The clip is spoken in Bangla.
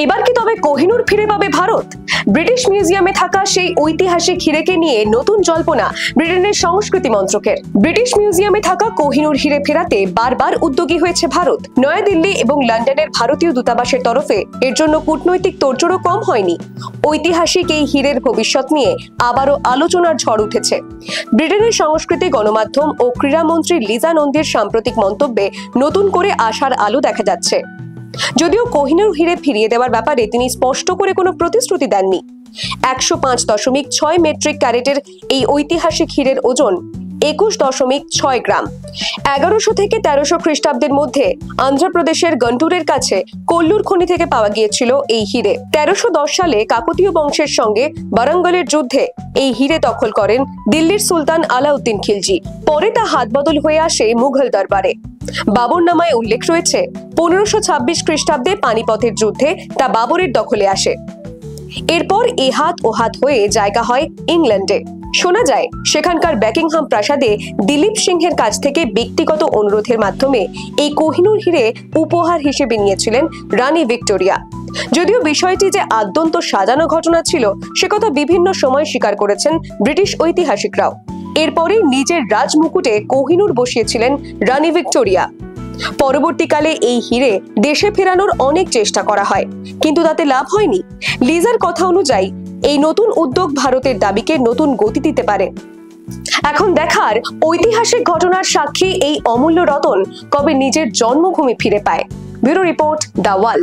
এবার কি তবে কোহিনূর ফিরে পাবে ভারত? ব্রিটিশ মিউজিয়ামে থাকা সেই ঐতিহাসিক হিরেকে নিয়ে নতুন জল্পনা ব্রিটেনের সংস্কৃতি মন্ত্রকের। ব্রিটিশ মিউজিয়ামে থাকা কোহিনূর হিরে ফেরাতে বারবার উদ্যোগী হয়েছে ভারত। নয়াদিল্লি এবং লন্ডনের ভারতীয় দূতাবাসের তরফে এর জন্য কূটনৈতিক তোড়জোড়ও কম হয়নি। ঐতিহাসিক এই হীরের ভবিষ্যৎ নিয়ে আবারও আলোচনার ঝড় উঠেছে। ব্রিটেনের সংস্কৃতি, গণমাধ্যম ও ক্রীড়ামন্ত্রী লিজা নন্দির সাম্প্রতিক মন্তব্যে নতুন করে আশার আলো দেখা যাচ্ছে। যদিও কোহিনূর হিরে ফিরিয়ে দেওয়ার ব্যাপারে তিনি স্পষ্ট করে কোনো প্রতিশ্রুতি দেননি। 105.6 মেট্রিক ক্যারেটের এই ঐতিহাসিক হীরের ওজন 21.6 গ্রাম। 1100 থেকে 1300 খ্রিস্টাব্দের মধ্যে অন্ধ্রপ্রদেশের গন্টুরের কাছে কোল্লুর খনি থেকে পাওয়া গিয়েছিল এই হিরে। 1310 সালে কাকতীয় বংশের সঙ্গে বারাঙ্গলের যুদ্ধে এই হিরে দখল করেন দিল্লির সুলতান আলাউদ্দিন খিলজি। পরে তা হাতবদল হয়ে আসে মুঘল দরবারে। বাবরনামায় উল্লেখ রয়েছে 1526 খ্রিস্টাব্দে পানিপথের যুদ্ধে তা বাবরের দখলে আসে। এরপর এ হাত ও হাত হয়ে জায়গা হয় ইংল্যান্ডে। শোনা যায় সেখানকার বেকিংহাম প্রাসাদে দিলীপ সিংহের কাছ থেকে ব্যক্তিগত অনুরোধের মাধ্যমে এই কোহিনূর হিরে উপহার হিসেবে নিয়েছিলেন রানী ভিক্টোরিয়া। যদিও বিষয়টি যে আদ্যন্ত সাজানো ঘটনা ছিল সে কথা বিভিন্ন সময় স্বীকার করেছেন ব্রিটিশ ঐতিহাসিকরাও। এরপরে নিজের রাজমুকুটে কোহিনূর বসিয়েছিলেন রানী ভিক্টোরিয়া। পরবর্তীকালে এই হিরে দেশে ফেরানোর অনেক চেষ্টা করা হয়, কিন্তু তাতে লাভ হয়নি। লিজার কথা অনুযায়ী এই নতুন উদ্যোগ ভারতের দাবিকে নতুন গতি দিতে পারে। এখন দেখার ঐতিহাসিক ঘটনার সাক্ষী এই অমূল্য রতন কবে নিজের জন্মভূমি ফিরে পায়। Bureau report, the wall.